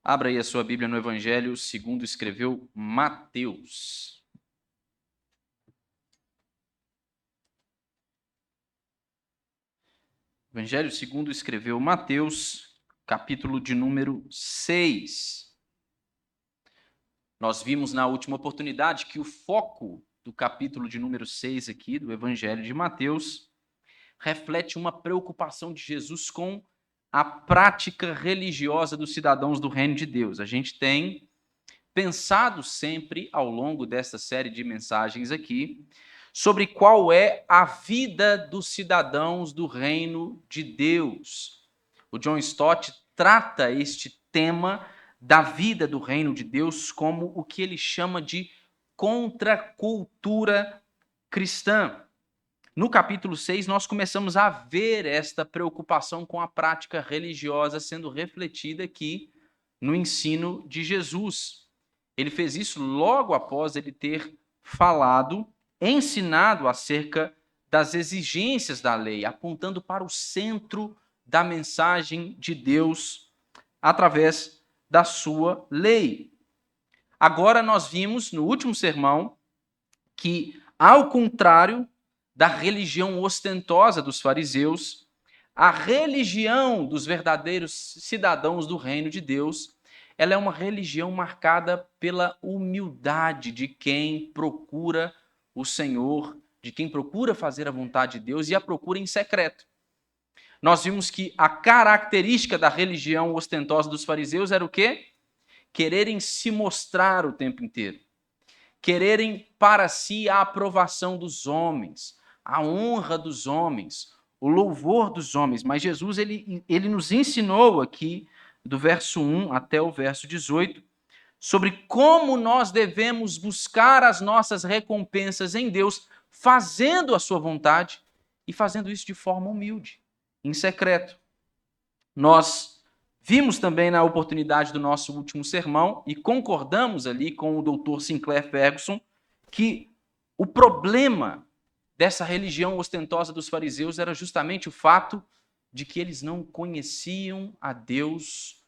Abra aí a sua Bíblia no Evangelho segundo escreveu Mateus. Evangelho segundo escreveu Mateus, capítulo de número 6. Nós vimos na última oportunidade que o foco do capítulo de número 6 aqui, do Evangelho de Mateus, reflete uma preocupação de Jesus com a prática religiosa dos cidadãos do reino de Deus. A gente tem pensado sempre ao longo desta série de mensagens aqui sobre qual é a vida dos cidadãos do reino de Deus. O John Stott trata este tema da vida do reino de Deus como o que ele chama de contracultura cristã. No capítulo 6, nós começamos a ver esta preocupação com a prática religiosa sendo refletida aqui no ensino de Jesus. Ele fez isso logo após ele ter falado, ensinado acerca das exigências da lei, apontando para o centro da mensagem de Deus através da sua lei. Agora nós vimos no último sermão que, ao contrário da religião ostentosa dos fariseus, a religião dos verdadeiros cidadãos do reino de Deus, ela é uma religião marcada pela humildade de quem procura o Senhor, de quem procura fazer a vontade de Deus e a procura em secreto. Nós vimos que a característica da religião ostentosa dos fariseus era o quê? Quererem se mostrar o tempo inteiro. Quererem para si a aprovação dos homens, a honra dos homens, o louvor dos homens. Mas Jesus ele nos ensinou aqui, do verso 1 até o verso 18, sobre como nós devemos buscar as nossas recompensas em Deus, fazendo a sua vontade e fazendo isso de forma humilde, em secreto. Nós vimos também na oportunidade do nosso último sermão e concordamos ali com o Dr. Sinclair Ferguson que o problema dessa religião ostentosa dos fariseus era justamente o fato de que eles não conheciam a Deus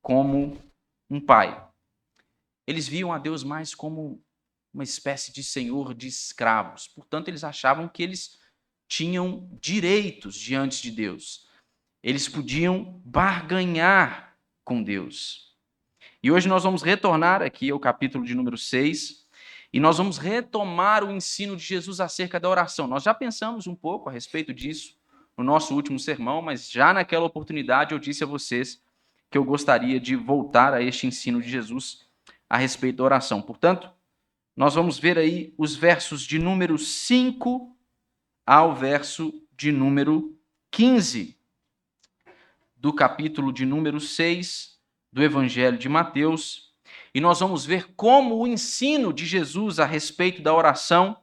como um pai. Eles viam a Deus mais como uma espécie de senhor de escravos. Portanto, eles achavam que eles tinham direitos diante de Deus. Eles podiam barganhar com Deus. E hoje nós vamos retornar aqui ao capítulo de número 6 e nós vamos retomar o ensino de Jesus acerca da oração. Nós já pensamos um pouco a respeito disso no nosso último sermão, mas já naquela oportunidade eu disse a vocês que eu gostaria de voltar a este ensino de Jesus a respeito da oração. Portanto, nós vamos ver aí os versos de número 5 ao verso de número 15 do capítulo de número 6 do Evangelho de Mateus, e nós vamos ver como o ensino de Jesus a respeito da oração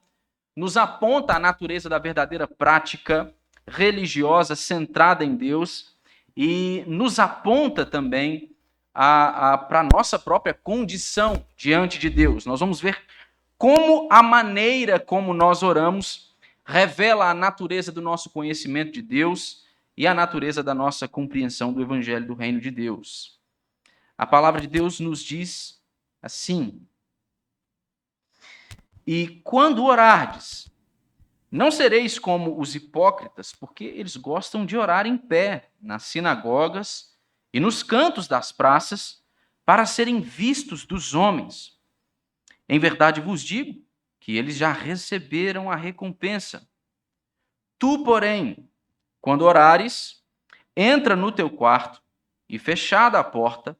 nos aponta a natureza da verdadeira prática religiosa centrada em Deus e nos aponta também para a nossa própria condição diante de Deus. Nós vamos ver como a maneira como nós oramos revela a natureza do nosso conhecimento de Deus e a natureza da nossa compreensão do Evangelho do Reino de Deus. A palavra de Deus nos diz assim: e quando orardes, não sereis como os hipócritas, porque eles gostam de orar em pé, nas sinagogas e nos cantos das praças, para serem vistos dos homens. Em verdade vos digo que eles já receberam a recompensa. Tu, porém, quando orares, entra no teu quarto e, fechada a porta,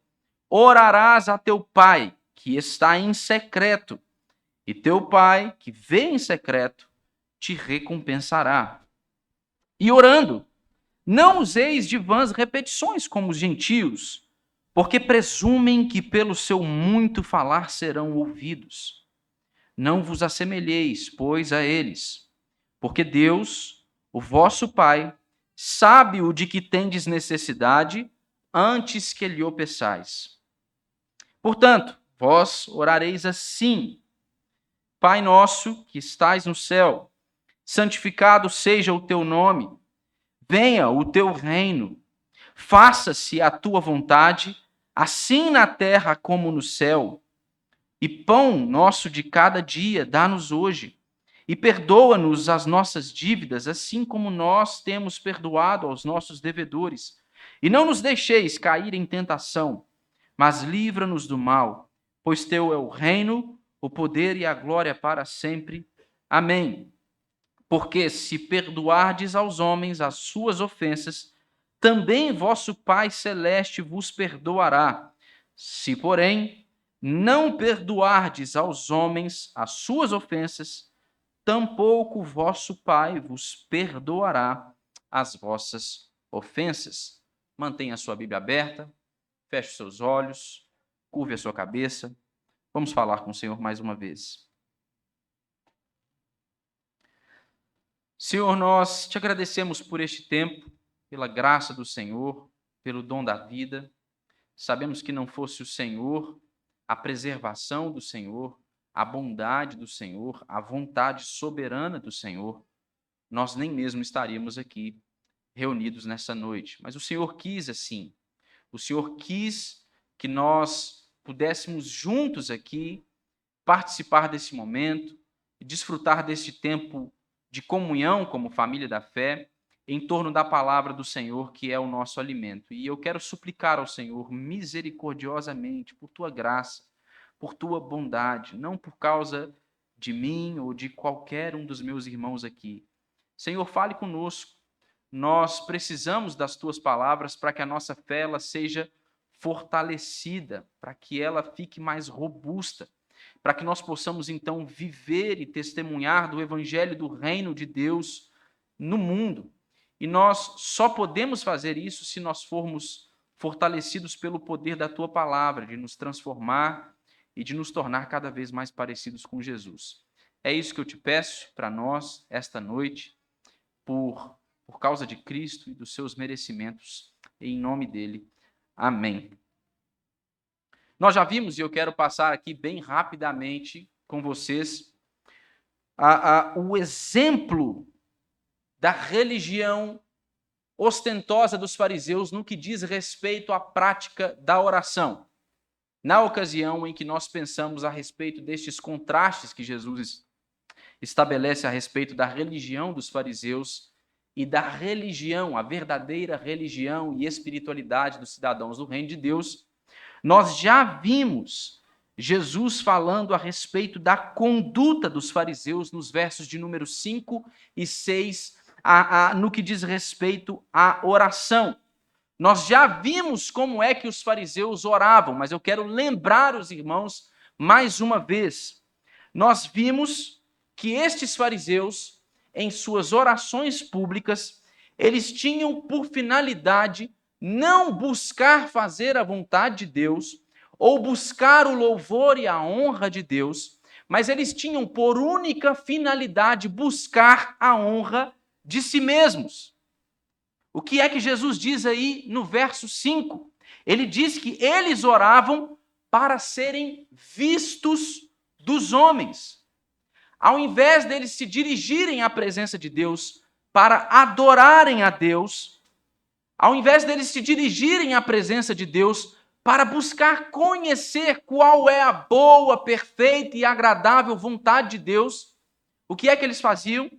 orarás a teu pai, que está em secreto, e teu pai, que vê em secreto, te recompensará. E orando, não useis de vãs repetições como os gentios, porque presumem que pelo seu muito falar serão ouvidos. Não vos assemelheis, pois, a eles, porque Deus, o vosso Pai, sabe o de que tendes necessidade antes que lhe o peçais. Portanto, vós orareis assim: Pai nosso que estais no céu, santificado seja o teu nome, venha o teu reino, faça-se a tua vontade, assim na terra como no céu. E pão nosso de cada dia dá-nos hoje. E perdoa-nos as nossas dívidas, assim como nós temos perdoado aos nossos devedores. E não nos deixeis cair em tentação, mas livra-nos do mal, pois teu é o reino, o poder e a glória para sempre. Amém. Porque se perdoardes aos homens as suas ofensas, também vosso Pai Celeste vos perdoará. Se, porém, não perdoardes aos homens as suas ofensas, tampouco vosso Pai vos perdoará as vossas ofensas. Mantenha a sua Bíblia aberta, feche os seus olhos, curve a sua cabeça. Vamos falar com o Senhor mais uma vez. Senhor, nós te agradecemos por este tempo, pela graça do Senhor, pelo dom da vida. Sabemos que não fosse o Senhor, a preservação do Senhor, a bondade do Senhor, a vontade soberana do Senhor, nós nem mesmo estaríamos aqui reunidos nessa noite. Mas o Senhor quis assim. O Senhor quis que nós pudéssemos juntos aqui participar desse momento e desfrutar desse tempo de comunhão como família da fé em torno da palavra do Senhor, que é o nosso alimento. E eu quero suplicar ao Senhor misericordiosamente por tua graça, por tua bondade, não por causa de mim ou de qualquer um dos meus irmãos aqui. Senhor, fale conosco. Nós precisamos das tuas palavras para que a nossa fé ela seja fortalecida, para que ela fique mais robusta, para que nós possamos então viver e testemunhar do evangelho do reino de Deus no mundo. E nós só podemos fazer isso se nós formos fortalecidos pelo poder da tua palavra, de nos transformar e de nos tornar cada vez mais parecidos com Jesus. É isso que eu te peço para nós esta noite, por causa de Cristo e dos seus merecimentos, em nome dele. Amém. Nós já vimos, e eu quero passar aqui bem rapidamente com vocês, o exemplo da religião ostentosa dos fariseus no que diz respeito à prática da oração. Na ocasião em que nós pensamos a respeito destes contrastes que Jesus estabelece a respeito da religião dos fariseus e da religião, a verdadeira religião e espiritualidade dos cidadãos do reino de Deus, nós já vimos Jesus falando a respeito da conduta dos fariseus nos versos de número 5 e 6, no que diz respeito à oração. Nós já vimos como é que os fariseus oravam, mas eu quero lembrar os irmãos mais uma vez. Nós vimos que estes fariseus, em suas orações públicas, eles tinham por finalidade não buscar fazer a vontade de Deus, ou buscar o louvor e a honra de Deus, mas eles tinham por única finalidade buscar a honra de si mesmos. O que é que Jesus diz aí no verso 5? Ele diz que eles oravam para serem vistos dos homens. Ao invés deles se dirigirem à presença de Deus para adorarem a Deus, ao invés deles se dirigirem à presença de Deus para buscar conhecer qual é a boa, perfeita e agradável vontade de Deus, o que é que eles faziam?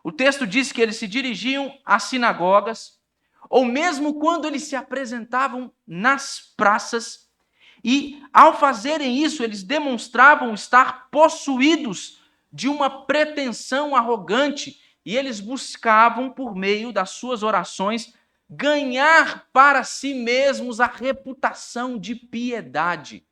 O texto diz que eles se dirigiam às sinagogas, ou mesmo quando eles se apresentavam nas praças, e ao fazerem isso, eles demonstravam estar possuídos de uma pretensão arrogante, e eles buscavam, por meio das suas orações, ganhar para si mesmos a reputação de piedade.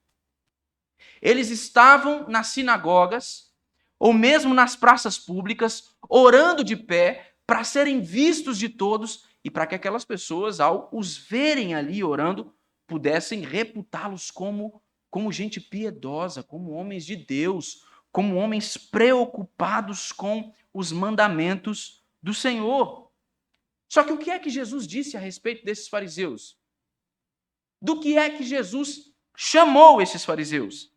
Eles estavam nas sinagogas, ou mesmo nas praças públicas, orando de pé, para serem vistos de todos, e para que aquelas pessoas, ao os verem ali orando, pudessem reputá-los como gente piedosa, como homens de Deus, como homens preocupados com os mandamentos do Senhor. Só que o que é que Jesus disse a respeito desses fariseus? Do que é que Jesus chamou esses fariseus?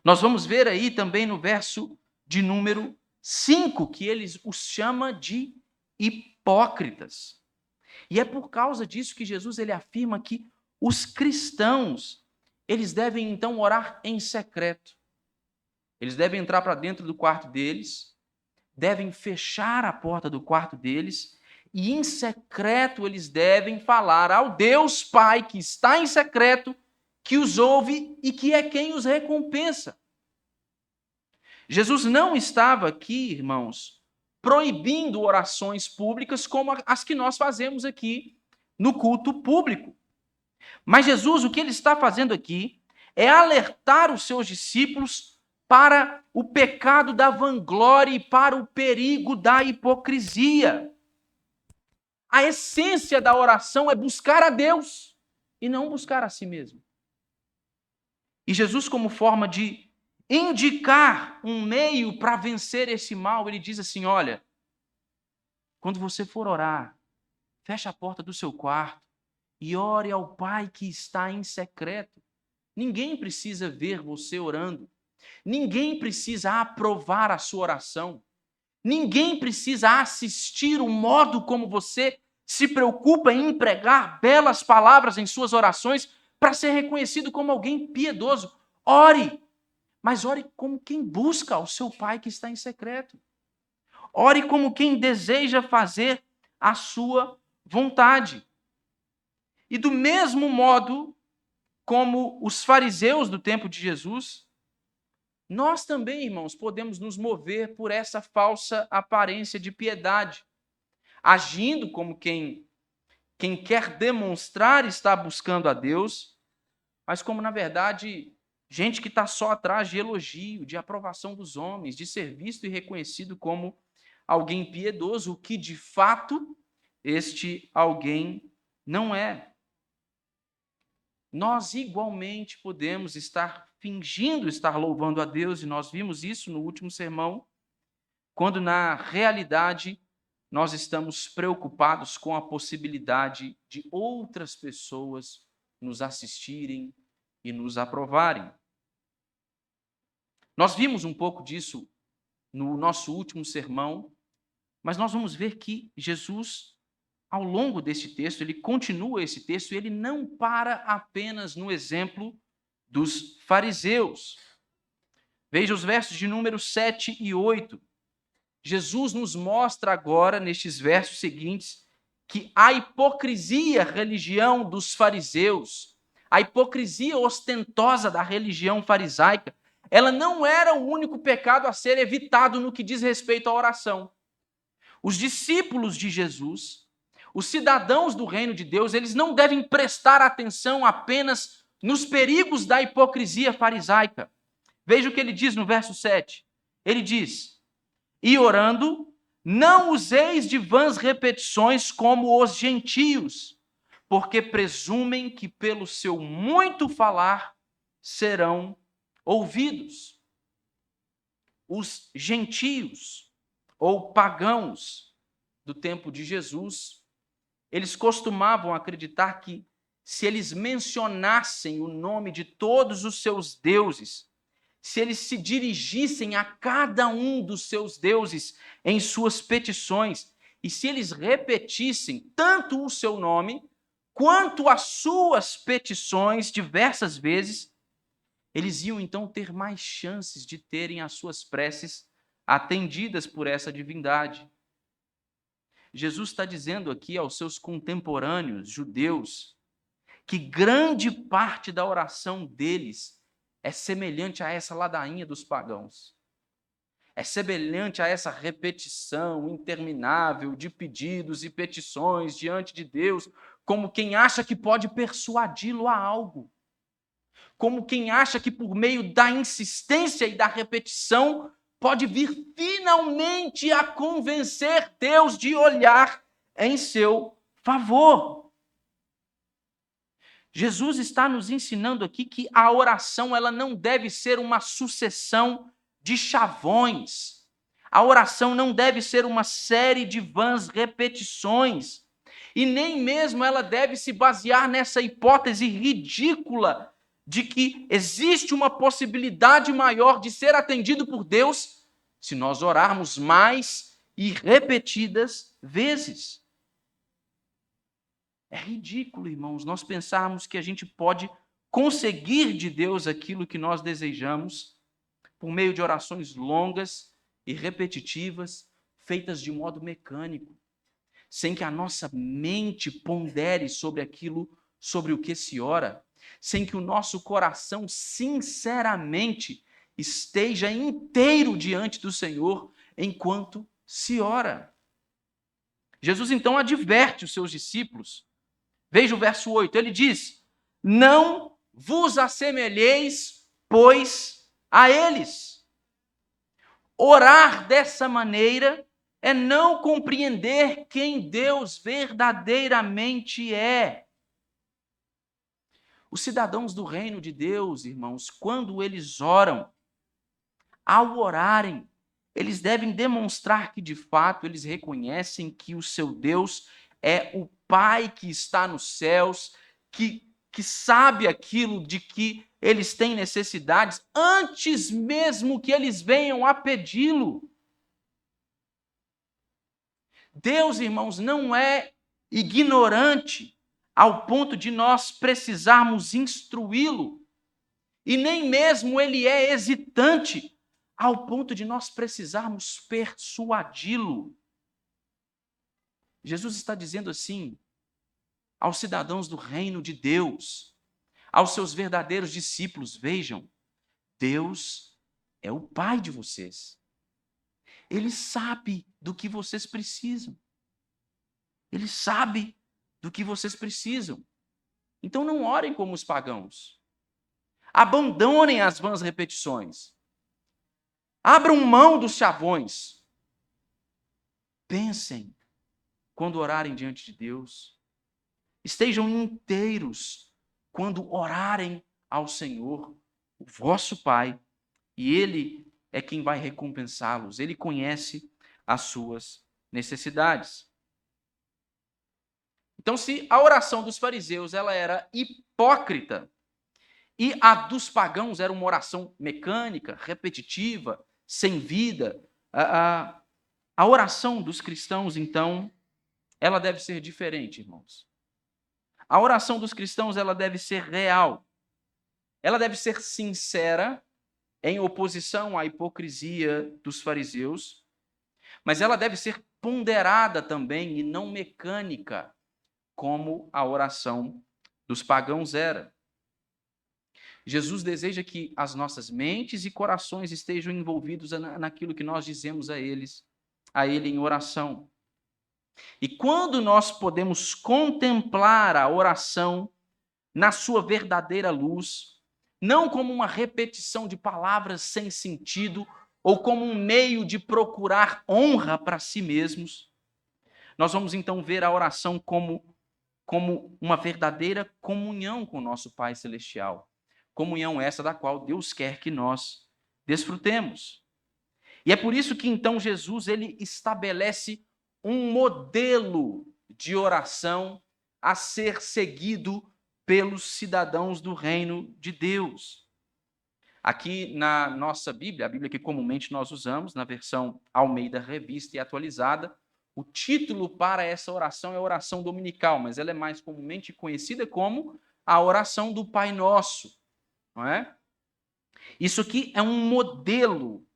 Nós vamos ver aí também no verso de número 5, que ele os chama de hipócritas. E é por causa disso que Jesus ele afirma que Os cristãos, eles devem então orar em secreto. Eles devem entrar para dentro do quarto deles, devem fechar a porta do quarto deles e em secreto eles devem falar ao Deus Pai que está em secreto, que os ouve e que é quem os recompensa. Jesus não estava aqui, irmãos, proibindo orações públicas como as que nós fazemos aqui no culto público. Mas Jesus, o que ele está fazendo aqui é alertar os seus discípulos para o pecado da vanglória e para o perigo da hipocrisia. A essência da oração é buscar a Deus e não buscar a si mesmo. E Jesus, como forma de indicar um meio para vencer esse mal, ele diz assim: olha, quando você for orar, feche a porta do seu quarto e ore ao Pai que está em secreto. Ninguém precisa ver você orando. Ninguém precisa aprovar a sua oração. Ninguém precisa assistir o modo como você se preocupa em empregar belas palavras em suas orações para ser reconhecido como alguém piedoso. Ore, mas ore como quem busca ao seu Pai que está em secreto. Ore como quem deseja fazer a sua vontade. E do mesmo modo como os fariseus do tempo de Jesus, nós também, irmãos, podemos nos mover por essa falsa aparência de piedade, agindo como quem quer demonstrar estar buscando a Deus, mas como, na verdade, gente que está só atrás de elogio, de aprovação dos homens, de ser visto e reconhecido como alguém piedoso, o que, de fato, este alguém não é. Nós igualmente podemos estar fingindo estar louvando a Deus, e nós vimos isso no último sermão, quando na realidade nós estamos preocupados com a possibilidade de outras pessoas nos assistirem e nos aprovarem. Nós vimos um pouco disso no nosso último sermão, mas nós vamos ver que Jesus, ao longo desse texto, ele continua esse texto e ele não para apenas no exemplo dos fariseus. Veja os versos de número 7 e 8. Jesus nos mostra agora, nestes versos seguintes, que a hipocrisia religião dos fariseus, a hipocrisia ostentosa da religião farisaica, ela não era o único pecado a ser evitado no que diz respeito à oração. Os discípulos de Jesus, os cidadãos do reino de Deus, eles não devem prestar atenção apenas nos perigos da hipocrisia farisaica. Veja o que ele diz no verso 7. Ele diz: e orando, não useis de vãs repetições como os gentios, porque presumem que pelo seu muito falar serão ouvidos. Os gentios, ou pagãos do tempo de Jesus, eles costumavam acreditar que se eles mencionassem o nome de todos os seus deuses, se eles se dirigissem a cada um dos seus deuses em suas petições, e se eles repetissem tanto o seu nome, quanto as suas petições diversas vezes, eles iam então ter mais chances de terem as suas preces atendidas por essa divindade. Jesus está dizendo aqui aos seus contemporâneos judeus que grande parte da oração deles é semelhante a essa ladainha dos pagãos. É semelhante a essa repetição interminável de pedidos e petições diante de Deus, como quem acha que pode persuadi-lo a algo. Como quem acha que por meio da insistência e da repetição pode vir finalmente a convencer Deus de olhar em seu favor. Jesus está nos ensinando aqui que a oração ela não deve ser uma sucessão de chavões. A oração não deve ser uma série de vãs repetições. E nem mesmo ela deve se basear nessa hipótese ridícula de que existe uma possibilidade maior de ser atendido por Deus se nós orarmos mais e repetidas vezes. É ridículo, irmãos, nós pensarmos que a gente pode conseguir de Deus aquilo que nós desejamos por meio de orações longas e repetitivas, feitas de modo mecânico, sem que a nossa mente pondere sobre aquilo sobre o que se ora, sem que o nosso coração sinceramente esteja inteiro diante do Senhor enquanto se ora. Jesus então adverte os seus discípulos. Veja o verso 8, ele diz: não vos assemelheis, pois, a eles. Orar dessa maneira é não compreender quem Deus verdadeiramente é. Os cidadãos do reino de Deus, irmãos, quando eles oram, ao orarem, eles devem demonstrar que, de fato, eles reconhecem que o seu Deus é o Pai que está nos céus, que sabe aquilo de que eles têm necessidades, antes mesmo que eles venham a pedi-lo. Deus, irmãos, não é ignorante ao ponto de nós precisarmos instruí-lo, e nem mesmo ele é hesitante ao ponto de nós precisarmos persuadi-lo. Jesus está dizendo assim aos cidadãos do reino de Deus, aos seus verdadeiros discípulos: vejam, Deus é o Pai de vocês. Ele sabe do que vocês precisam. Ele sabe do que vocês precisam. Então não orem como os pagãos. Abandonem as vãs repetições. Abram mão dos chavões. Pensem quando orarem diante de Deus. Estejam inteiros quando orarem ao Senhor, o vosso Pai, e Ele é quem vai recompensá-los. Ele conhece as suas necessidades. Então, se a oração dos fariseus ela era hipócrita e a dos pagãos era uma oração mecânica, repetitiva, sem vida, a oração dos cristãos, então, ela deve ser diferente, irmãos. A oração dos cristãos ela deve ser real. Ela deve ser sincera, em oposição à hipocrisia dos fariseus, mas ela deve ser ponderada também e não mecânica, como a oração dos pagãos era. Jesus deseja que as nossas mentes e corações estejam envolvidos naquilo que nós dizemos a Ele em oração. E quando nós podemos contemplar a oração na sua verdadeira luz, não como uma repetição de palavras sem sentido ou como um meio de procurar honra para si mesmos, nós vamos então ver a oração como uma verdadeira comunhão com o nosso Pai Celestial. Comunhão essa da qual Deus quer que nós desfrutemos. E é por isso que então Jesus ele estabelece um modelo de oração a ser seguido pelos cidadãos do reino de Deus. Aqui na nossa Bíblia, a Bíblia que comumente nós usamos, na versão Almeida Revista e Atualizada, o título para essa oração é a oração dominical, mas ela é mais comumente conhecida como a oração do Pai Nosso, não é? Isso aqui é um modelo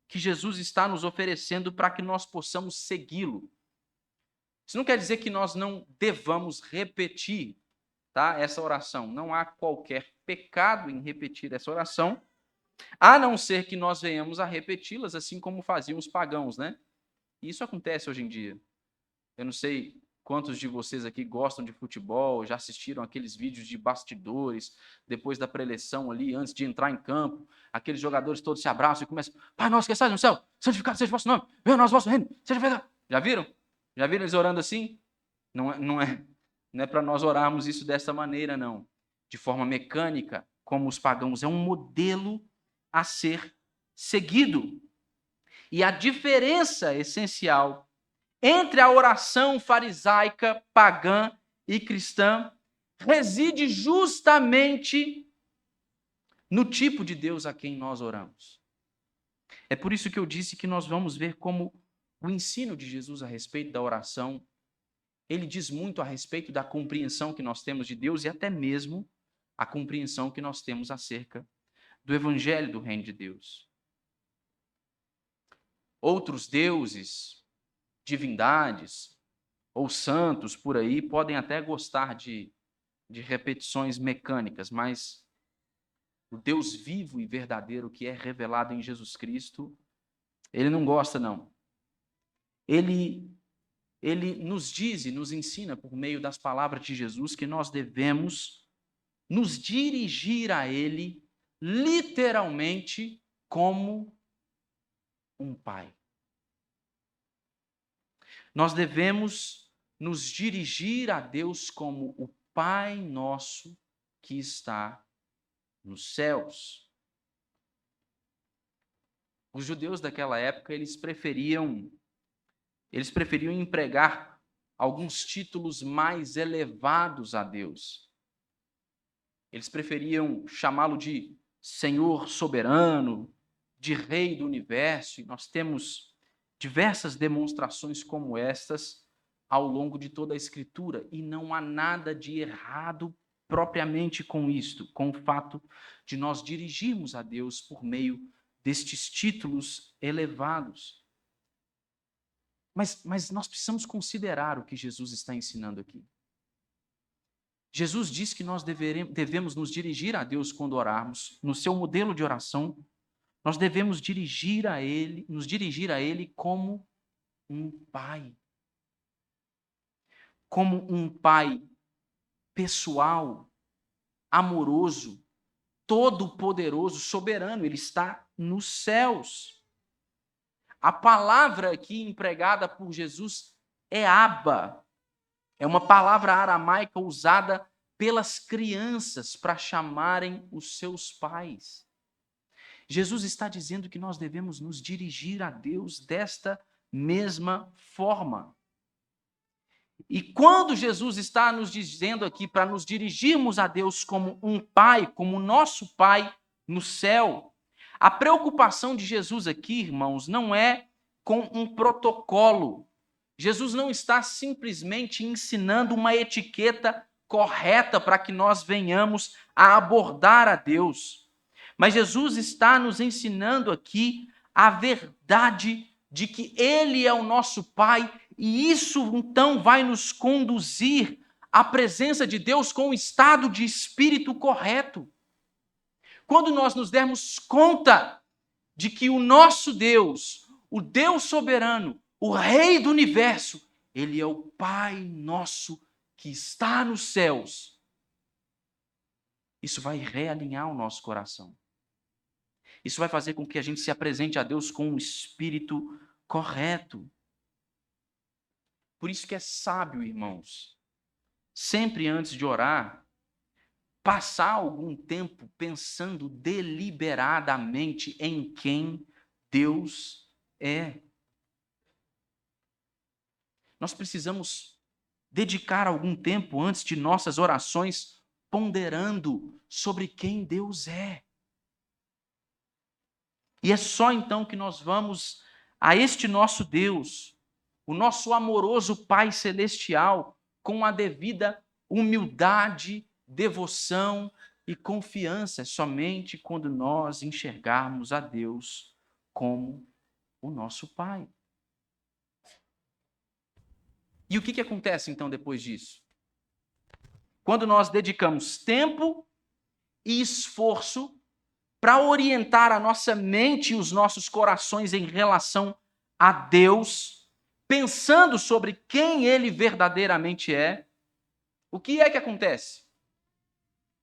que Jesus está nos oferecendo para que nós possamos segui-lo. Isso não quer dizer que nós não devamos repetir, tá, essa oração. Não há qualquer pecado em repetir essa oração, a não ser que nós venhamos a repeti-las assim como faziam os pagãos, né? E isso acontece hoje em dia. Eu não sei quantos de vocês aqui gostam de futebol, já assistiram aqueles vídeos de bastidores, depois da preleção ali, antes de entrar em campo, aqueles jogadores todos se abraçam e começam: Pai nosso que estás no céu, santificado seja o vosso nome, venha a nós o vosso reino, seja feito. Já viram? Já viram eles orando assim? Não é para nós orarmos isso dessa maneira, não. De forma mecânica, como os pagãos. É um modelo a ser seguido. E a diferença essencial entre a oração farisaica, pagã e cristã reside justamente no tipo de Deus a quem nós oramos. É por isso que eu disse que nós vamos ver como o ensino de Jesus a respeito da oração, ele diz muito a respeito da compreensão que nós temos de Deus e até mesmo a compreensão que nós temos acerca do evangelho do reino de Deus. Outros deuses, divindades ou santos por aí podem até gostar de repetições mecânicas, mas o Deus vivo e verdadeiro que é revelado em Jesus Cristo, ele não gosta, não. Ele nos diz e nos ensina, por meio das palavras de Jesus, que nós devemos nos dirigir a Ele, literalmente, como um pai. Nós devemos nos dirigir a Deus como o Pai nosso que está nos céus. Os judeus daquela época, eles preferiam empregar alguns títulos mais elevados a Deus. Eles preferiam chamá-lo de Senhor soberano, de Rei do universo, e nós temos diversas demonstrações como estas ao longo de toda a Escritura, e não há nada de errado propriamente com isto, com o fato de nós dirigirmos a Deus por meio destes títulos elevados. Mas nós precisamos considerar o que Jesus está ensinando aqui. Jesus diz que nós devemos nos dirigir a Deus quando orarmos. No seu modelo de oração, nós devemos nos dirigir a Ele como um pai. Como um pai pessoal, amoroso, todo-poderoso, soberano. Ele está nos céus. A palavra aqui empregada por Jesus é Abba. É uma palavra aramaica usada pelas crianças para chamarem os seus pais. Jesus está dizendo que nós devemos nos dirigir a Deus desta mesma forma. E quando Jesus está nos dizendo aqui para nos dirigirmos a Deus como um pai, como nosso pai no céu, a preocupação de Jesus aqui, irmãos, não é com um protocolo. Jesus não está simplesmente ensinando uma etiqueta correta para que nós venhamos a abordar a Deus. Mas Jesus está nos ensinando aqui a verdade de que Ele é o nosso Pai, e isso então vai nos conduzir à presença de Deus com um estado de espírito correto. Quando nós nos dermos conta de que o nosso Deus, o Deus soberano, o Rei do universo, Ele é o Pai nosso que está nos céus, isso vai realinhar o nosso coração. Isso vai fazer com que a gente se apresente a Deus com um espírito correto. Por isso que é sábio, irmãos, sempre antes de orar, passar algum tempo pensando deliberadamente em quem Deus é. Nós precisamos dedicar algum tempo antes de nossas orações ponderando sobre quem Deus é. E é só então que nós vamos a este nosso Deus, o nosso amoroso Pai Celestial, com a devida humildade, devoção e confiança, somente quando nós enxergarmos a Deus como o nosso Pai. E o que acontece então depois disso? Quando nós dedicamos tempo e esforço para orientar a nossa mente e os nossos corações em relação a Deus, pensando sobre quem Ele verdadeiramente é, o que é que acontece?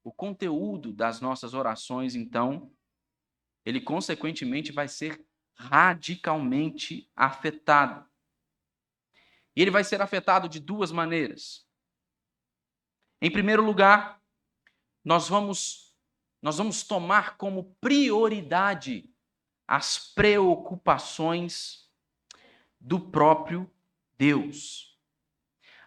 O conteúdo das nossas orações, então, ele consequentemente vai ser radicalmente afetado. E ele vai ser afetado de duas maneiras. Em primeiro lugar, nós vamos tomar como prioridade as preocupações do próprio Deus.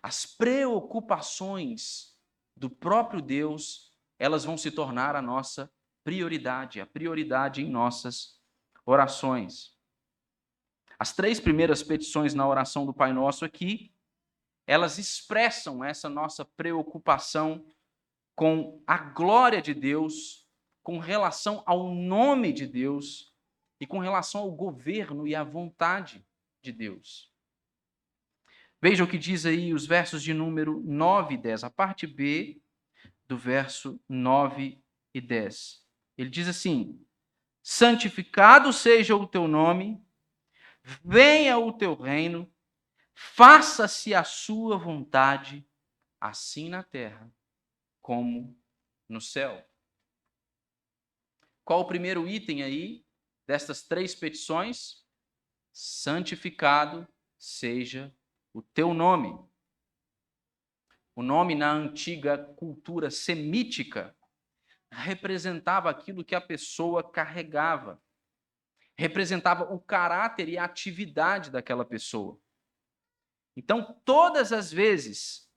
As preocupações do próprio Deus, elas vão se tornar a nossa prioridade, a prioridade em nossas orações. As 3 primeiras petições na oração do Pai Nosso aqui, elas expressam essa nossa preocupação com a glória de Deus, com relação ao nome de Deus e com relação ao governo e à vontade de Deus. Veja o que diz aí os versos de número 9 e 10, a parte B do verso 9 e 10. Ele diz assim: santificado seja o teu nome, venha o teu reino, faça-se a sua vontade, assim na terra como no céu. Qual o primeiro item aí destas 3 petições? Santificado seja o teu nome. O nome na antiga cultura semítica representava aquilo que a pessoa carregava, representava o caráter e a atividade daquela pessoa. Então, todas as vezes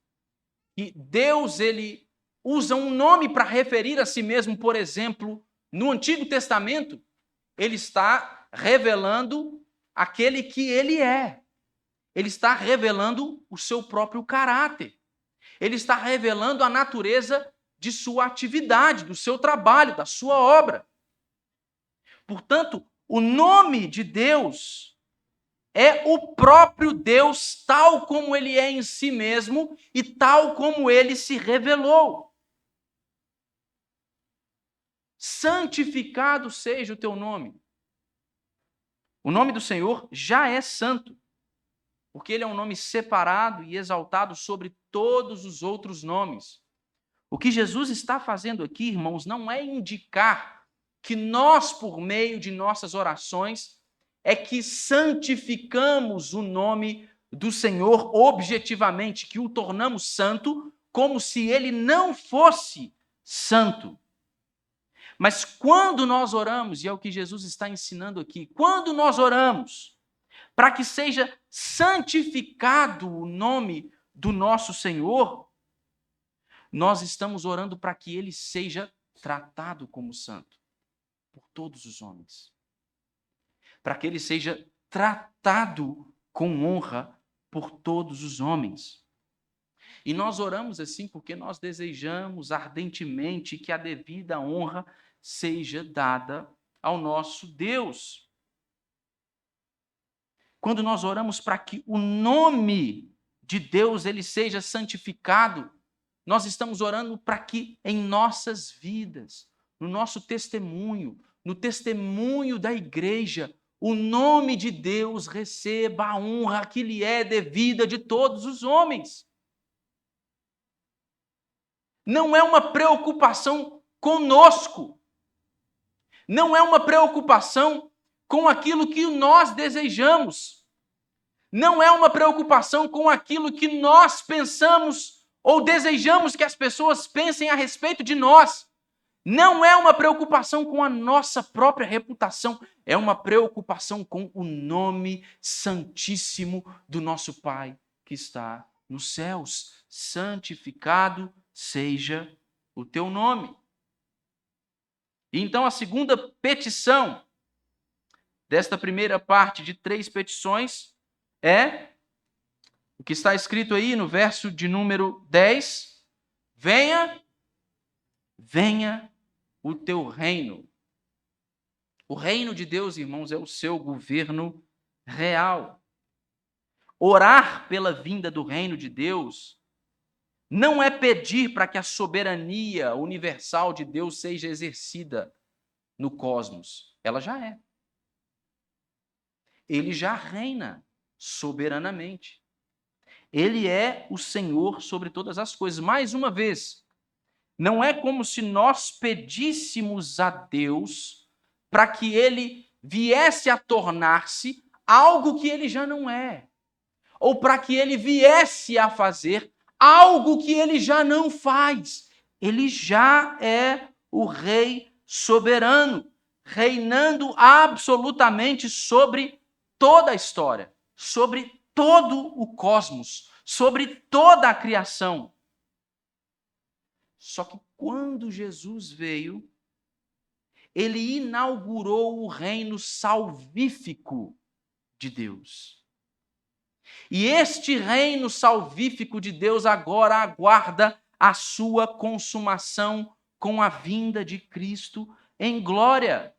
que Deus ele usa um nome para referir a si mesmo, por exemplo, no Antigo Testamento, ele está revelando aquele que ele é. Ele está revelando o seu próprio caráter. Ele está revelando a natureza de sua atividade, do seu trabalho, da sua obra. Portanto, o nome de Deus é o próprio Deus, tal como ele é em si mesmo e tal como ele se revelou. Santificado seja o teu nome. O nome do Senhor já é santo, porque ele é um nome separado e exaltado sobre todos os outros nomes. O que Jesus está fazendo aqui, irmãos, não é indicar que nós, por meio de nossas orações, é que santificamos o nome do Senhor objetivamente, que o tornamos santo, como se ele não fosse santo. Mas quando nós oramos, e é o que Jesus está ensinando aqui, quando nós oramos para que seja santificado o nome do nosso Senhor, nós estamos orando para que ele seja tratado como santo por todos os homens. Para que ele seja tratado com honra por todos os homens. E nós oramos assim porque nós desejamos ardentemente que a devida honra seja dada ao nosso Deus. Quando nós oramos para que o nome de Deus ele seja santificado, nós estamos orando para que em nossas vidas, no nosso testemunho, no testemunho da igreja, o nome de Deus receba a honra que lhe é devida de todos os homens. Não é uma preocupação conosco. Não é uma preocupação com aquilo que nós desejamos. Não é uma preocupação com aquilo que nós pensamos ou desejamos que as pessoas pensem a respeito de nós. Não é uma preocupação com a nossa própria reputação. É uma preocupação com o nome santíssimo do nosso Pai que está nos céus. Santificado seja o teu nome. E então a segunda petição desta primeira parte de 3 petições é o que está escrito aí no verso de número 10. Venha o teu reino. O reino de Deus, irmãos, é o seu governo real. Orar pela vinda do reino de Deus não é pedir para que a soberania universal de Deus seja exercida no cosmos. Ela já é. Ele já reina soberanamente. Ele é o Senhor sobre todas as coisas. Mais uma vez, não é como se nós pedíssemos a Deus para que ele viesse a tornar-se algo que ele já não é, ou para que ele viesse a fazer algo que ele já não faz. Ele já é o Rei soberano, reinando absolutamente sobre toda a história, sobre todo o cosmos, sobre toda a criação. Só que quando Jesus veio, ele inaugurou o reino salvífico de Deus. E este reino salvífico de Deus agora aguarda a sua consumação com a vinda de Cristo em glória.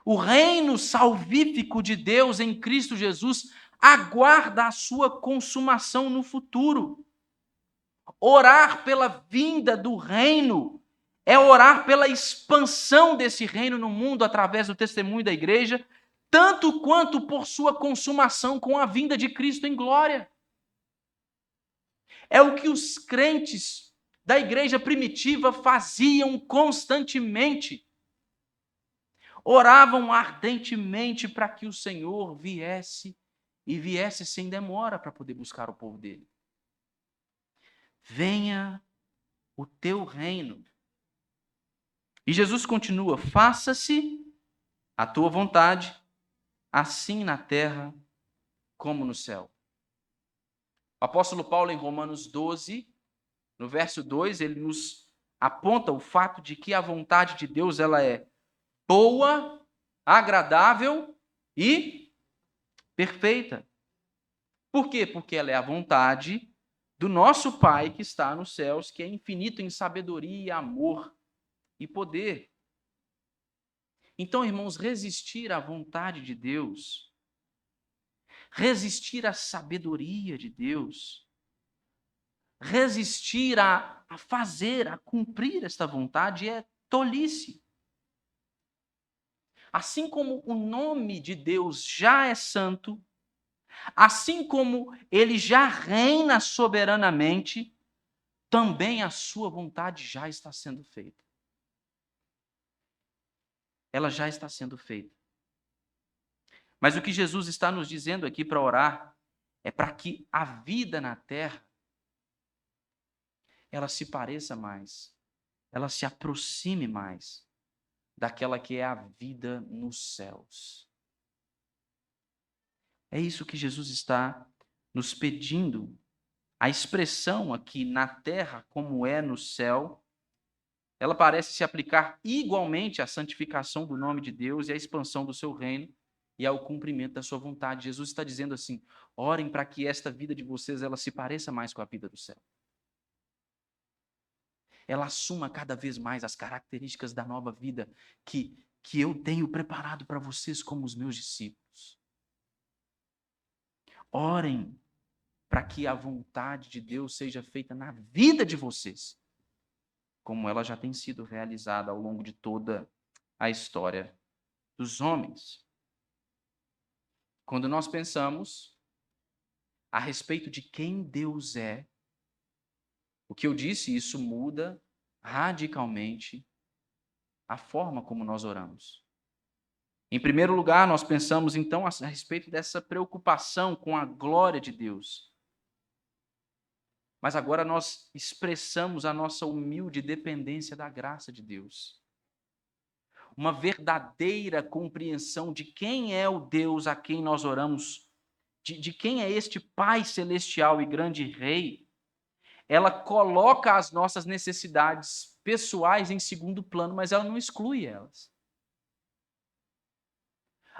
O reino salvífico de Deus em Cristo Jesus aguarda a sua consumação no futuro. Orar pela vinda do reino é orar pela expansão desse reino no mundo através do testemunho da igreja, tanto quanto por sua consumação com a vinda de Cristo em glória. É o que os crentes da igreja primitiva faziam constantemente. Oravam ardentemente para que o Senhor viesse e viesse sem demora para poder buscar o povo dele. Venha o teu reino. E Jesus continua: faça-se a tua vontade, assim na terra como no céu. O apóstolo Paulo, em Romanos 12, no verso 2, ele nos aponta o fato de que a vontade de Deus ela é boa, agradável e perfeita. Por quê? Porque ela é a vontade do nosso Pai que está nos céus, que é infinito em sabedoria, amor e poder. Então, irmãos, resistir à vontade de Deus, resistir à sabedoria de Deus, resistir a fazer, a cumprir esta vontade é tolice. Assim como o nome de Deus já é santo, assim como ele já reina soberanamente, também a sua vontade já está sendo feita. Ela já está sendo feita. Mas o que Jesus está nos dizendo aqui para orar é para que a vida na terra ela se pareça mais, ela se aproxime mais daquela que é a vida nos céus. É isso que Jesus está nos pedindo. A expressão aqui na terra como é no céu, ela parece se aplicar igualmente à santificação do nome de Deus e à expansão do seu reino e ao cumprimento da sua vontade. Jesus está dizendo assim: orem para que esta vida de vocês ela se pareça mais com a vida do céu. Ela assuma cada vez mais as características da nova vida que eu tenho preparado para vocês como os meus discípulos. Orem para que a vontade de Deus seja feita na vida de vocês, como ela já tem sido realizada ao longo de toda a história dos homens. Quando nós pensamos a respeito de quem Deus é, o que eu disse, isso muda radicalmente a forma como nós oramos. Em primeiro lugar, nós pensamos então a respeito dessa preocupação com a glória de Deus. Mas agora nós expressamos a nossa humilde dependência da graça de Deus. Uma verdadeira compreensão de quem é o Deus a quem nós oramos, de quem é este Pai Celestial e grande Rei, ela coloca as nossas necessidades pessoais em segundo plano, mas ela não exclui elas.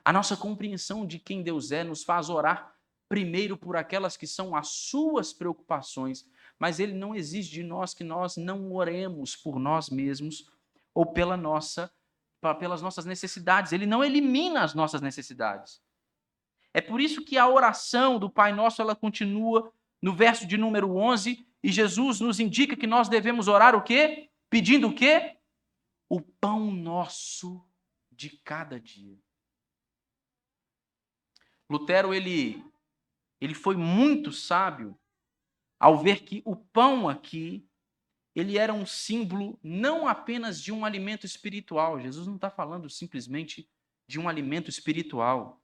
A nossa compreensão de quem Deus é nos faz orar primeiro por aquelas que são as suas preocupações, mas Ele não exige de nós que nós não oremos por nós mesmos ou pelas nossas necessidades. Ele não elimina as nossas necessidades. É por isso que a oração do Pai Nosso ela continua no verso de número 11, e Jesus nos indica que nós devemos orar o quê? Pedindo o quê? O pão nosso de cada dia. Lutero, ele foi muito sábio ao ver que o pão aqui, ele era um símbolo não apenas de um alimento espiritual. Jesus não está falando simplesmente de um alimento espiritual.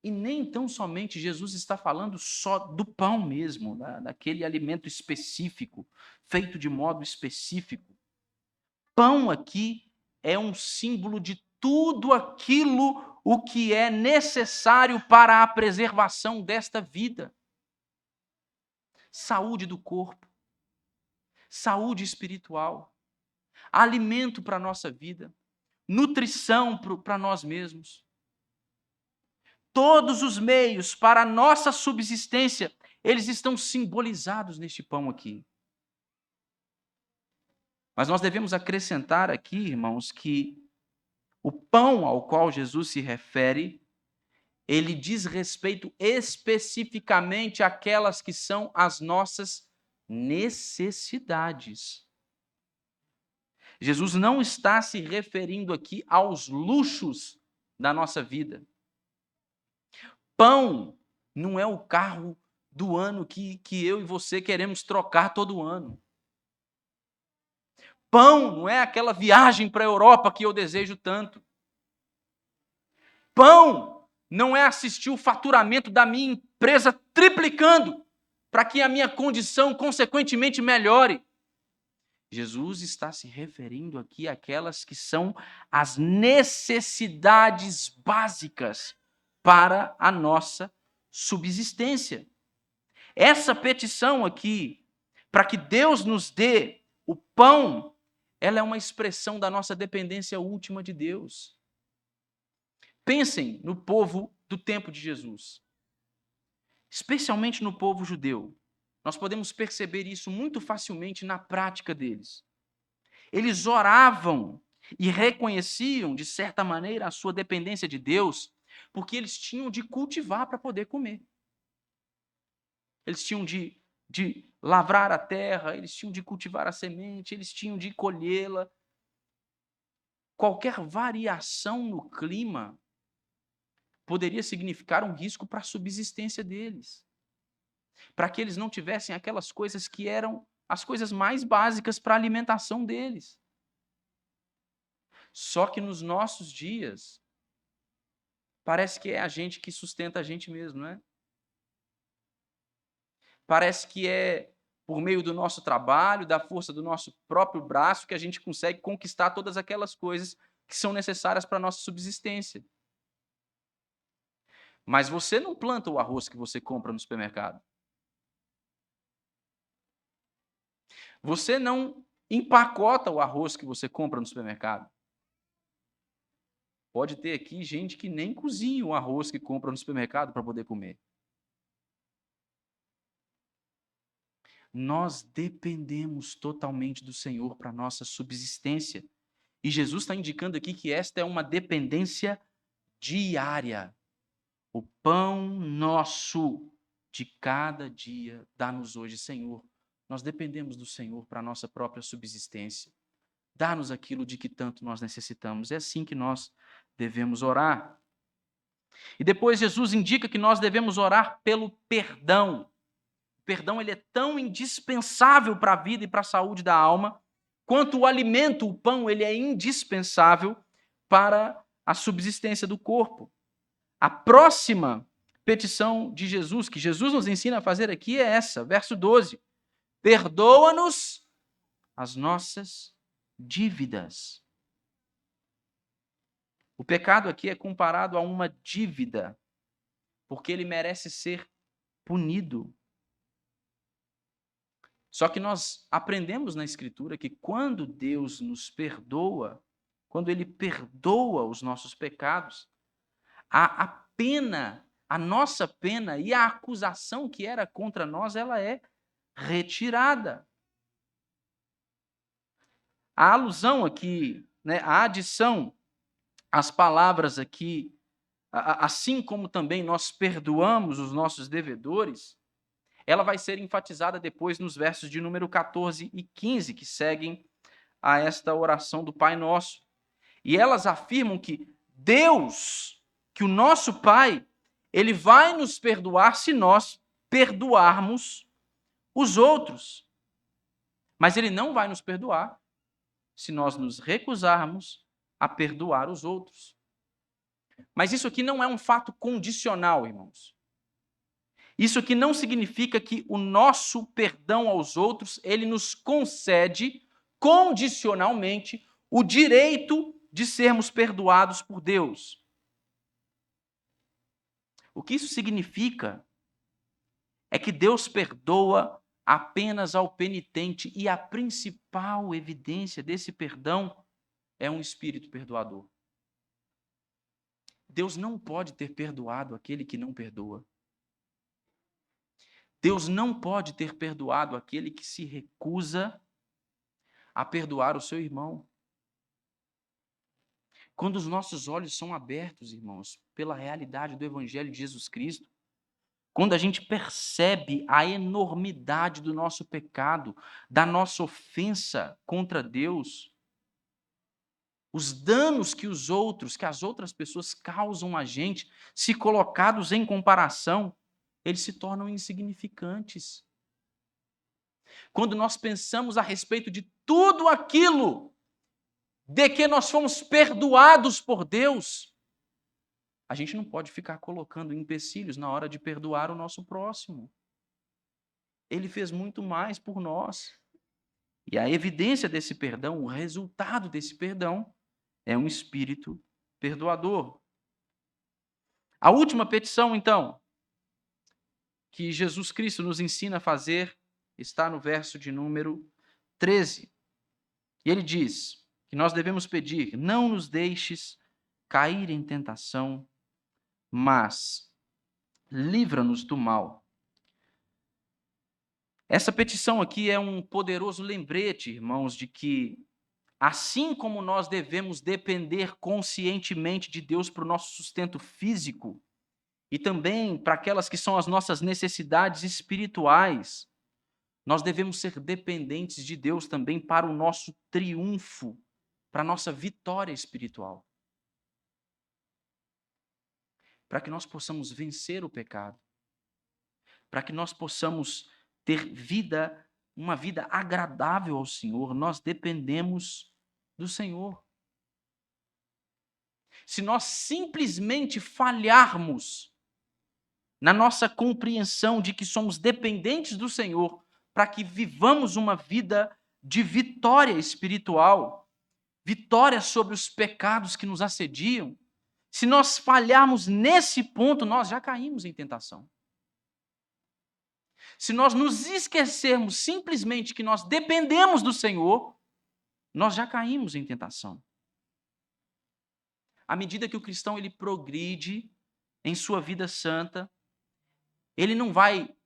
E nem tão somente Jesus está falando só do pão mesmo, daquele alimento específico, feito de modo específico. Pão aqui é um símbolo de tudo aquilo o que é necessário para a preservação desta vida. Saúde do corpo, saúde espiritual, alimento para a nossa vida, nutrição para nós mesmos. todos os meios para a nossa subsistência, eles estão simbolizados neste pão aqui. Mas nós devemos acrescentar aqui, irmãos, que o pão ao qual Jesus se refere, ele diz respeito especificamente àquelas que são as nossas necessidades. Jesus não está se referindo aqui aos luxos da nossa vida. Pão não é o carro do ano que eu e você queremos trocar todo ano. Pão não é aquela viagem para a Europa que eu desejo tanto. Pão não é assistir o faturamento da minha empresa triplicando para que a minha condição, consequentemente, melhore. Jesus está se referindo aqui àquelas que são as necessidades básicas para a nossa subsistência. Essa petição aqui, para que Deus nos dê o pão, ela é uma expressão da nossa dependência última de Deus. Pensem no povo do tempo de Jesus, especialmente no povo judeu. Nós podemos perceber isso muito facilmente na prática deles. Eles oravam e reconheciam, de certa maneira, a sua dependência de Deus, porque eles tinham de cultivar para poder comer. Eles tinham de lavrar a terra, eles tinham de cultivar a semente, eles tinham de colhê-la. Qualquer variação no clima poderia significar um risco para a subsistência deles, para que eles não tivessem aquelas coisas que eram as coisas mais básicas para a alimentação deles. Só que nos nossos dias, parece que é a gente que sustenta a gente mesmo, não é? Parece que é por meio do nosso trabalho, da força do nosso próprio braço, que a gente consegue conquistar todas aquelas coisas que são necessárias para a nossa subsistência. Mas você não planta o arroz que você compra no supermercado. Você não empacota o arroz que você compra no supermercado. Pode ter aqui gente que nem cozinha o arroz que compra no supermercado para poder comer. Nós dependemos totalmente do Senhor para a nossa subsistência. E Jesus está indicando aqui que esta é uma dependência diária. O pão nosso de cada dia dá-nos hoje, Senhor. Nós dependemos do Senhor para a nossa própria subsistência. Dá-nos aquilo de que tanto nós necessitamos. É assim que nós devemos orar. E depois Jesus indica que nós devemos orar pelo perdão. O perdão ele é tão indispensável para a vida e para a saúde da alma, quanto o alimento, o pão, ele é indispensável para a subsistência do corpo. A próxima petição de Jesus, que Jesus nos ensina a fazer aqui, é essa, verso 12. Perdoa-nos as nossas dívidas. O pecado aqui é comparado a uma dívida, porque ele merece ser punido. Só que nós aprendemos na Escritura que quando Deus nos perdoa, quando Ele perdoa os nossos pecados, a pena, a nossa pena e a acusação que era contra nós, ela é retirada. A alusão aqui, né, a adição às palavras aqui, assim como também nós perdoamos os nossos devedores, ela vai ser enfatizada depois nos versos de número 14 e 15, que seguem a esta oração do Pai Nosso. E elas afirmam que Deus, que o nosso Pai, Ele vai nos perdoar se nós perdoarmos os outros. Mas Ele não vai nos perdoar se nós nos recusarmos a perdoar os outros. Mas isso aqui não é um fato condicional, irmãos. Isso aqui não significa que o nosso perdão aos outros, ele nos concede condicionalmente o direito de sermos perdoados por Deus. O que isso significa é que Deus perdoa apenas ao penitente e a principal evidência desse perdão é um espírito perdoador. Deus não pode ter perdoado aquele que não perdoa. Deus não pode ter perdoado aquele que se recusa a perdoar o seu irmão. Quando os nossos olhos são abertos, irmãos, pela realidade do Evangelho de Jesus Cristo, quando a gente percebe a enormidade do nosso pecado, da nossa ofensa contra Deus, os danos que as outras pessoas causam a gente, se colocados em comparação, eles se tornam insignificantes. Quando nós pensamos a respeito de tudo aquilo de que nós fomos perdoados por Deus, a gente não pode ficar colocando empecilhos na hora de perdoar o nosso próximo. Ele fez muito mais por nós. E a evidência desse perdão, o resultado desse perdão, é um espírito perdoador. A última petição, então, que Jesus Cristo nos ensina a fazer, está no verso de número 13. E ele diz que nós devemos pedir: não nos deixes cair em tentação, mas livra-nos do mal. Essa petição aqui é um poderoso lembrete, irmãos, de que assim como nós devemos depender conscientemente de Deus para o nosso sustento físico e também para aquelas que são as nossas necessidades espirituais, nós devemos ser dependentes de Deus também para o nosso triunfo, para a nossa vitória espiritual. Para que nós possamos vencer o pecado, para que nós possamos ter uma vida agradável ao Senhor, nós dependemos do Senhor. Se nós simplesmente falharmos na nossa compreensão de que somos dependentes do Senhor para que vivamos uma vida de vitória espiritual, vitória sobre os pecados que nos assediam, se nós falharmos nesse ponto, nós já caímos em tentação. Se nós nos esquecermos simplesmente que nós dependemos do Senhor, nós já caímos em tentação. À medida que o cristão ele progride em sua vida santa, ele não vai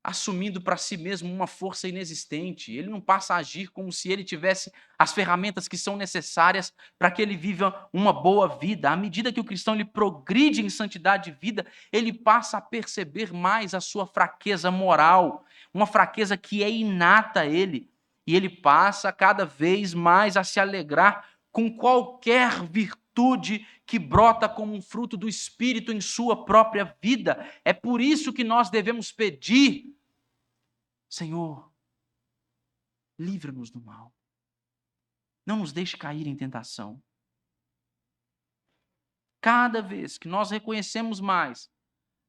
assumindo para si mesmo uma força inexistente, ele não passa a agir como se ele tivesse as ferramentas que são necessárias para que ele viva uma boa vida. À medida que o cristão ele progride em santidade de vida, ele passa a perceber mais a sua fraqueza moral, uma fraqueza que é inata a ele, e ele passa cada vez mais a se alegrar com qualquer virtude que brota como um fruto do Espírito em sua própria vida. É por isso que nós devemos pedir: Senhor, livra-nos do mal. Não nos deixe cair em tentação. Cada vez que nós reconhecemos mais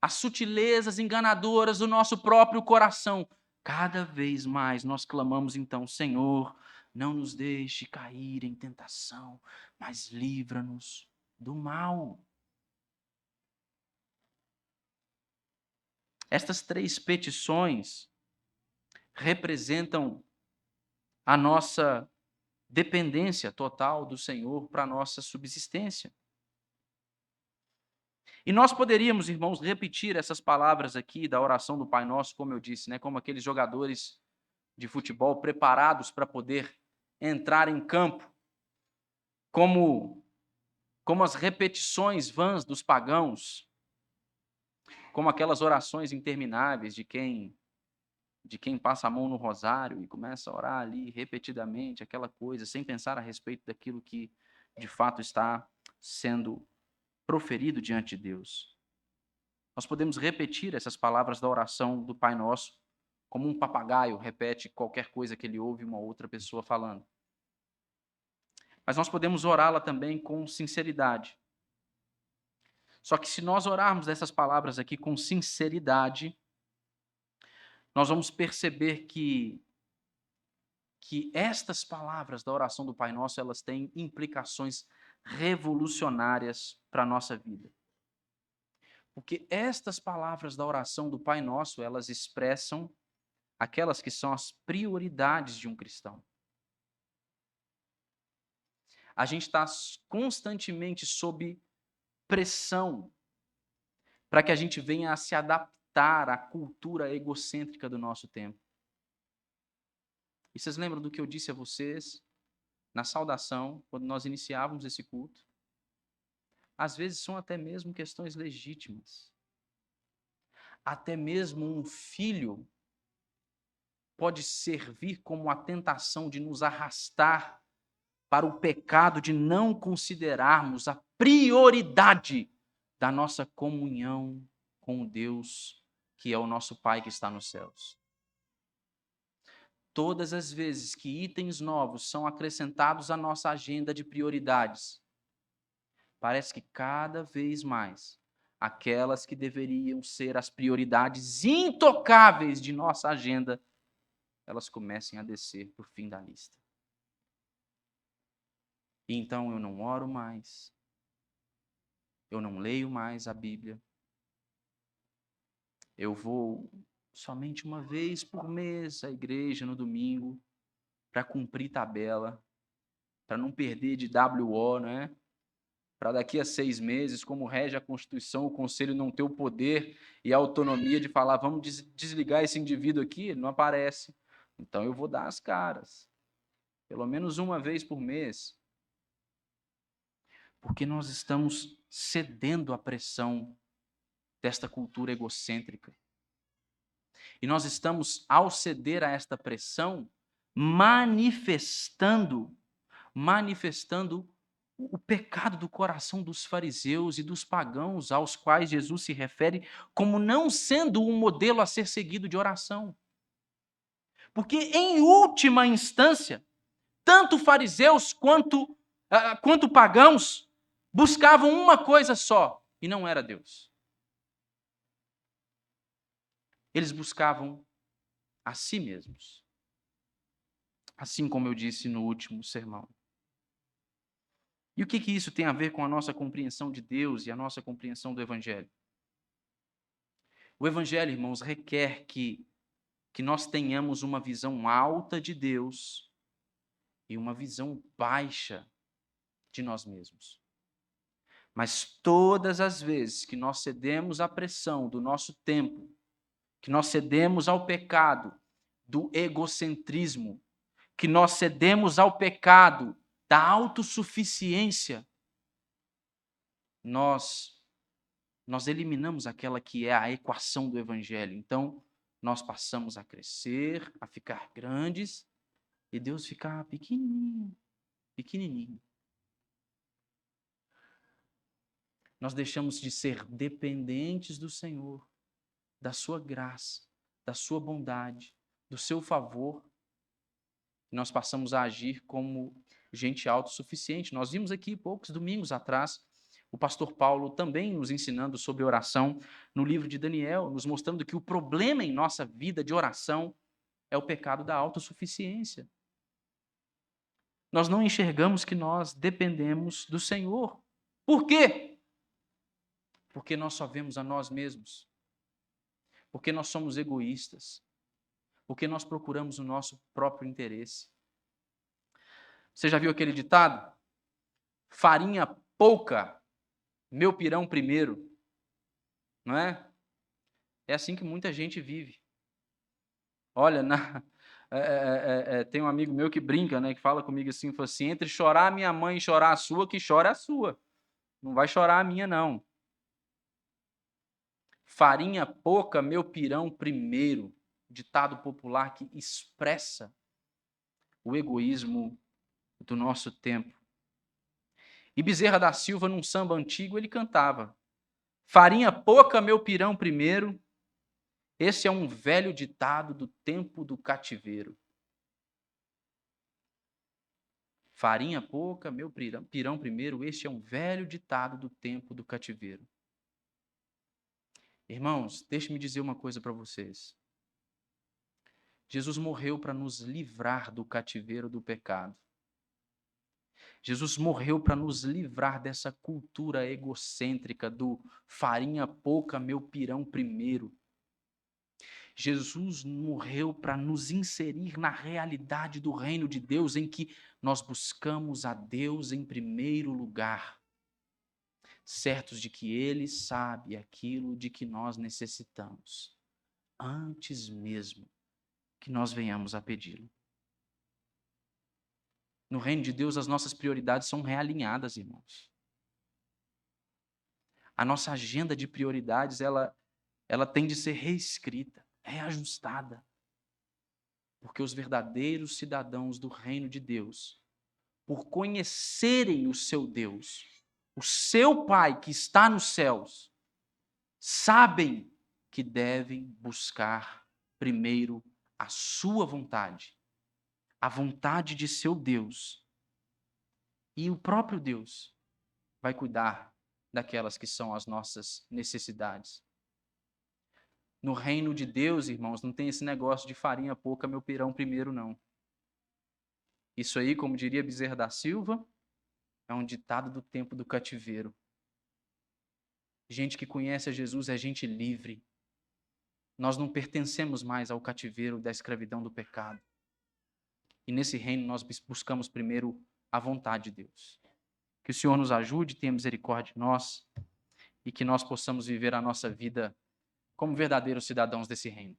as sutilezas enganadoras do nosso próprio coração, cada vez mais nós clamamos então: Senhor, não nos deixe cair em tentação, mas livra-nos do mal. Estas 3 petições representam a nossa dependência total do Senhor para a nossa subsistência. E nós poderíamos, irmãos, repetir essas palavras aqui da oração do Pai Nosso, como eu disse, né, como aqueles jogadores de futebol preparados para poder entrar em campo, como as repetições vãs dos pagãos, como aquelas orações intermináveis de quem passa a mão no rosário e começa a orar ali repetidamente, aquela coisa, sem pensar a respeito daquilo que de fato está sendo proferido diante de Deus. Nós podemos repetir essas palavras da oração do Pai Nosso, como um papagaio repete qualquer coisa que ele ouve uma outra pessoa falando. Mas nós podemos orá-la também com sinceridade. Só que se nós orarmos essas palavras aqui com sinceridade, nós vamos perceber que estas palavras da oração do Pai Nosso, elas têm implicações revolucionárias para a nossa vida. Porque estas palavras da oração do Pai Nosso, elas expressam aquelas que são as prioridades de um cristão. A gente está constantemente sob pressão para que a gente venha a se adaptar à cultura egocêntrica do nosso tempo. E vocês lembram do que eu disse a vocês na saudação, quando nós iniciávamos esse culto? Às vezes são até mesmo questões legítimas. Até mesmo um filho pode servir como a tentação de nos arrastar para o pecado de não considerarmos a prioridade da nossa comunhão com o Deus que é o nosso Pai que está nos céus. Todas as vezes que itens novos são acrescentados à nossa agenda de prioridades, parece que cada vez mais aquelas que deveriam ser as prioridades intocáveis de nossa agenda, elas comecem a descer para o fim da lista. E então eu não oro mais, eu não leio mais a Bíblia, eu vou somente uma vez por mês à igreja no domingo para cumprir tabela, para não perder de WO, né? Para daqui a 6 meses, como rege a Constituição, o Conselho não ter o poder e a autonomia de falar, vamos desligar esse indivíduo aqui, ele não aparece. Então eu vou dar as caras, pelo menos uma vez por mês, porque nós estamos cedendo à pressão desta cultura egocêntrica. E nós estamos, ao ceder a esta pressão, manifestando o pecado do coração dos fariseus e dos pagãos, aos quais Jesus se refere como não sendo um modelo a ser seguido de oração. Porque, em última instância, tanto fariseus quanto pagãos buscavam uma coisa só, e não era Deus. Eles buscavam a si mesmos. Assim como eu disse no último sermão. E o que isso tem a ver com a nossa compreensão de Deus e a nossa compreensão do Evangelho? O Evangelho, irmãos, requer que nós tenhamos uma visão alta de Deus e uma visão baixa de nós mesmos. Mas todas as vezes que nós cedemos à pressão do nosso tempo, que nós cedemos ao pecado do egocentrismo, que nós cedemos ao pecado da autossuficiência, nós eliminamos aquela que é a equação do Evangelho. Então, nós passamos a crescer, a ficar grandes, e Deus ficar pequenininho, pequenininho. Nós deixamos de ser dependentes do Senhor, da sua graça, da sua bondade, do seu favor. E nós passamos a agir como gente autossuficiente. Nós vimos aqui poucos domingos atrás o pastor Paulo também nos ensinando sobre oração no livro de Daniel, nos mostrando que o problema em nossa vida de oração é o pecado da autossuficiência. Nós não enxergamos que nós dependemos do Senhor. Por quê? Porque nós só vemos a nós mesmos. Porque nós somos egoístas. Porque nós procuramos o nosso próprio interesse. Você já viu aquele ditado? Farinha pouca, meu pirão primeiro. Não é? É assim que muita gente vive. Olha, tem um amigo meu que brinca, né, que fala comigo assim, fala assim, entre chorar a minha mãe e chorar a sua, que chora a sua. Não vai chorar a minha, não. Farinha pouca, meu pirão primeiro. Ditado popular que expressa o egoísmo do nosso tempo. E Bezerra da Silva, num samba antigo, ele cantava: farinha pouca, meu pirão primeiro. Esse é um velho ditado do tempo do cativeiro. Farinha pouca, meu pirão primeiro. Este é um velho ditado do tempo do cativeiro. Irmãos, deixe-me dizer uma coisa para vocês. Jesus morreu para nos livrar do cativeiro do pecado. Jesus morreu para nos livrar dessa cultura egocêntrica do farinha pouca, meu pirão primeiro. Jesus morreu para nos inserir na realidade do reino de Deus, em que nós buscamos a Deus em primeiro lugar. certos de que Ele sabe aquilo de que nós necessitamos, antes mesmo que nós venhamos a pedi-lo. No reino de Deus, as nossas prioridades são realinhadas, irmãos. A nossa agenda de prioridades, ela tem de ser reescrita, reajustada. Porque os verdadeiros cidadãos do reino de Deus, por conhecerem o seu Deus, o seu Pai que está nos céus, sabem que devem buscar primeiro a sua vontade, a vontade de seu Deus. E o próprio Deus vai cuidar daquelas que são as nossas necessidades. No reino de Deus, irmãos, não tem esse negócio de farinha pouca, meu pirão primeiro, não. Isso aí, como diria Bezerra da Silva, é um ditado do tempo do cativeiro. Gente que conhece a Jesus é gente livre. Nós não pertencemos mais ao cativeiro da escravidão do pecado. E nesse reino nós buscamos primeiro a vontade de Deus. Que o Senhor nos ajude, tenha misericórdia de nós e que nós possamos viver a nossa vida como verdadeiros cidadãos desse reino.